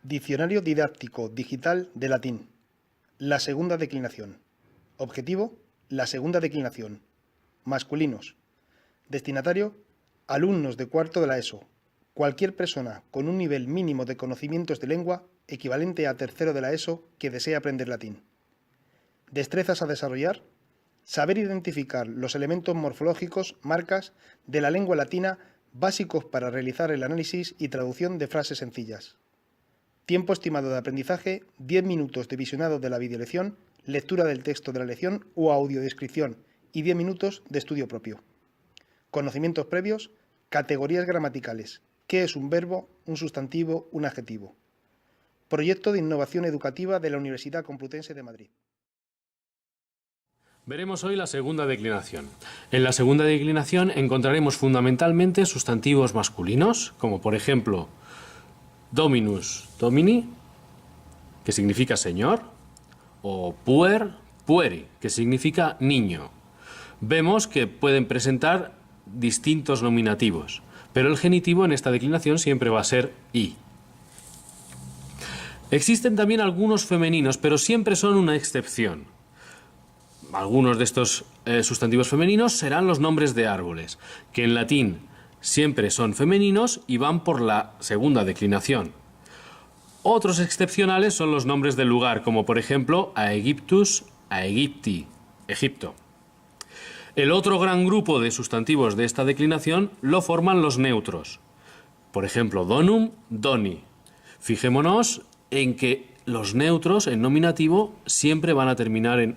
Diccionario didáctico digital de latín. La segunda declinación. Objetivo: la segunda declinación. Masculinos. Destinatario: alumnos de cuarto de la ESO. Cualquier persona con un nivel mínimo de conocimientos de lengua equivalente a tercero de la ESO que desee aprender latín. Destrezas a desarrollar: saber identificar los elementos morfológicos, marcas, de la lengua latina básicos para realizar el análisis y traducción de frases sencillas. Tiempo estimado de aprendizaje: 10 minutos de visionado de la videolección, lectura del texto de la lección o audiodescripción y 10 minutos de estudio propio. Conocimientos previos: categorías gramaticales. ¿Qué es un verbo, un sustantivo, un adjetivo? Proyecto de innovación educativa de la Universidad Complutense de Madrid. Veremos hoy la segunda declinación. En la segunda declinación encontraremos fundamentalmente sustantivos masculinos, como por ejemplo dominus, domini, que significa señor, o puer, pueri, que significa niño. Vemos que pueden presentar distintos nominativos, pero el genitivo en esta declinación siempre va a ser i. Existen también algunos femeninos, pero siempre son una excepción. Algunos de estos sustantivos femeninos serán los nombres de árboles, que en latín siempre son femeninos y van por la segunda declinación. Otros excepcionales son los nombres del lugar, como por ejemplo Aegyptus, Aegypti, Egipto. El otro gran grupo de sustantivos de esta declinación lo forman los neutros. Por ejemplo, donum, doni. Fijémonos en que los neutros en nominativo siempre van a terminar en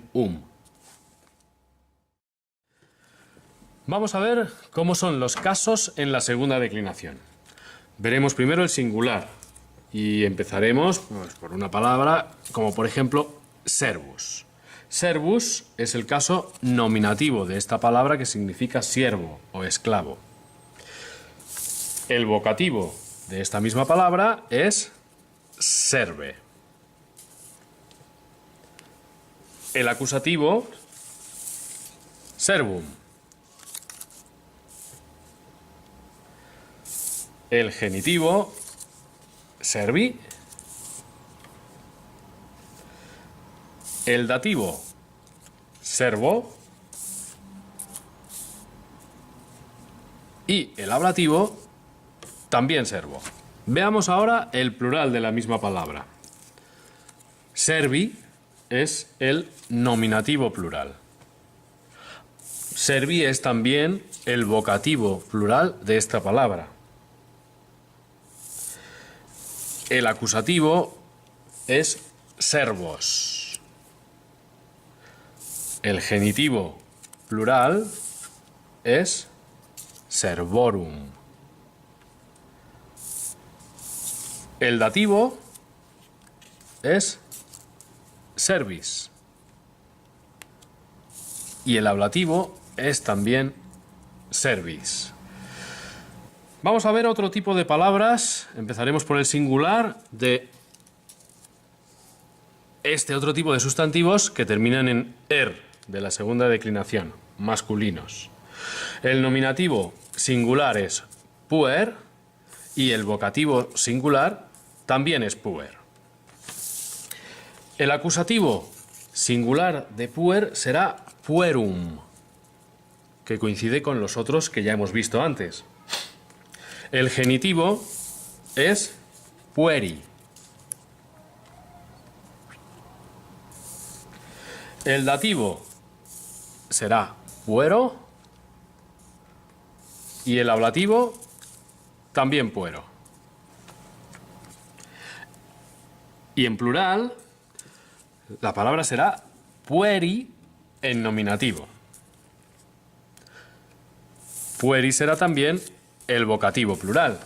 Vamos a ver cómo son los casos en la segunda declinación. Veremos primero el singular y empezaremos por una palabra como por ejemplo servus. Servus es el caso nominativo de esta palabra que significa siervo o esclavo. El vocativo de esta misma palabra es serve. El acusativo, servum. El genitivo, servi. El dativo, servo. Y el ablativo, también servo. Veamos ahora el plural de la misma palabra. Servi es el nominativo plural. Servi es también el vocativo plural de esta palabra. El acusativo es servos. El genitivo plural es servorum. El dativo es servis. Y el ablativo es también servis. Vamos a ver otro tipo de palabras. Empezaremos por el singular de este otro tipo de sustantivos que terminan en er, de la segunda declinación, masculinos. El nominativo singular es puer y el vocativo singular también es puer. El acusativo singular de puer será puerum, que coincide con los otros que ya hemos visto antes. El genitivo es pueri. El dativo será puero y el ablativo también puero. Y en plural, la palabra será pueri en nominativo. Pueri será también el vocativo plural.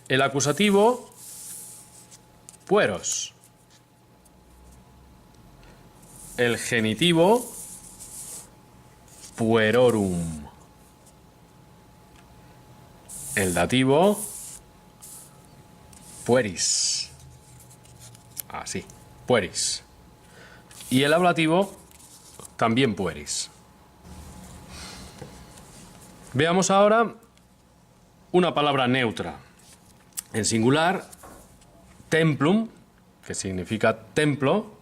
El acusativo, pueros. El genitivo, puerorum. El dativo, pueris. Así, pueris. Y el ablativo, también pueris. Veamos ahora una palabra neutra. En singular templum, que significa templo,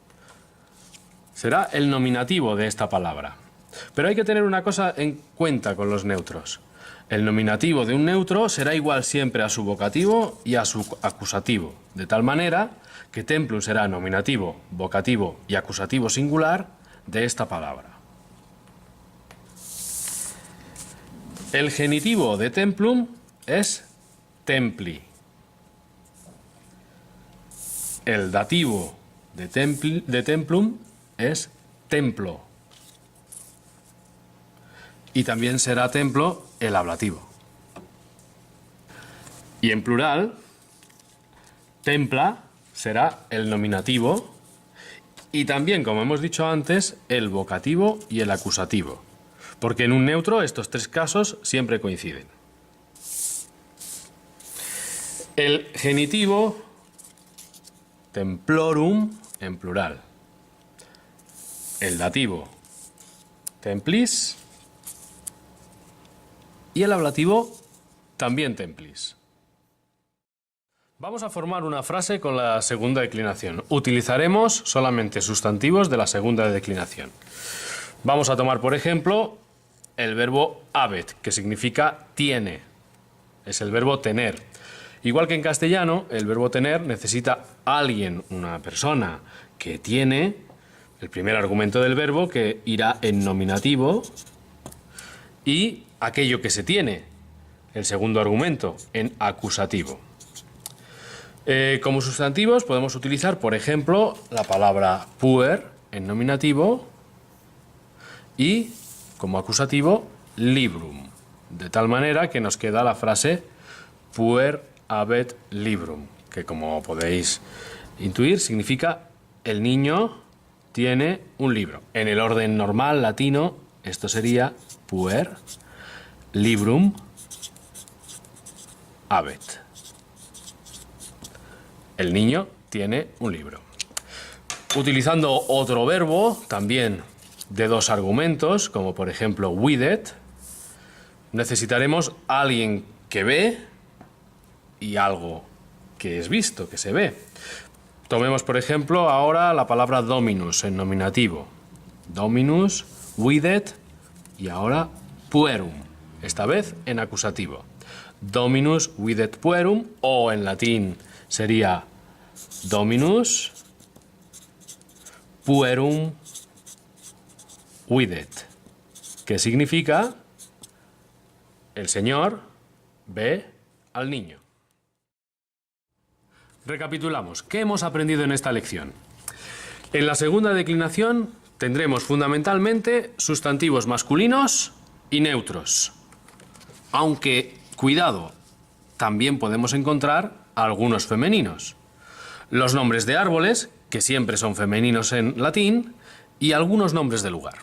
será el nominativo de esta palabra. Pero hay que tener una cosa en cuenta con los neutros. El nominativo de un neutro será igual siempre a su vocativo y a su acusativo, de tal manera que templum será nominativo, vocativo y acusativo singular de esta palabra. El genitivo de templum es templi. El dativo de templum es templo. Y también será templo el ablativo. Y en plural, templa será el nominativo y también, como hemos dicho antes, el vocativo y el acusativo. Porque en un neutro estos tres casos siempre coinciden. El genitivo templorum en plural. El dativo templis y el ablativo también templis. Vamos a formar una frase con la segunda declinación. Utilizaremos solamente sustantivos de la segunda declinación. Vamos a tomar, por ejemplo, el verbo habet, que significa tiene. Es el verbo tener. Igual que en castellano, el verbo tener necesita alguien, una persona, que tiene el primer argumento del verbo, que irá en nominativo, y aquello que se tiene, el segundo argumento, en acusativo. Como sustantivos podemos utilizar, por ejemplo, la palabra puer en nominativo y, como acusativo, librum. De tal manera que nos queda la frase puer habet librum, que como podéis intuir significa el niño tiene un libro. En el orden normal latino esto sería puer librum habet. El niño tiene un libro. Utilizando otro verbo, también de dos argumentos, como por ejemplo videt, necesitaremos alguien que ve y algo que es visto, que se ve. Tomemos por ejemplo ahora la palabra dominus en nominativo. Dominus, videt y ahora puerum, esta vez en acusativo. Dominus videt puerum, o en latín sería Dominus puerum videt, que significa el Señor ve al niño. Recapitulamos, ¿qué hemos aprendido en esta lección? En la segunda declinación tendremos fundamentalmente sustantivos masculinos y neutros. Aunque, cuidado, también podemos encontrar algunos femeninos. Los nombres de árboles, que siempre son femeninos en latín, y algunos nombres de lugar.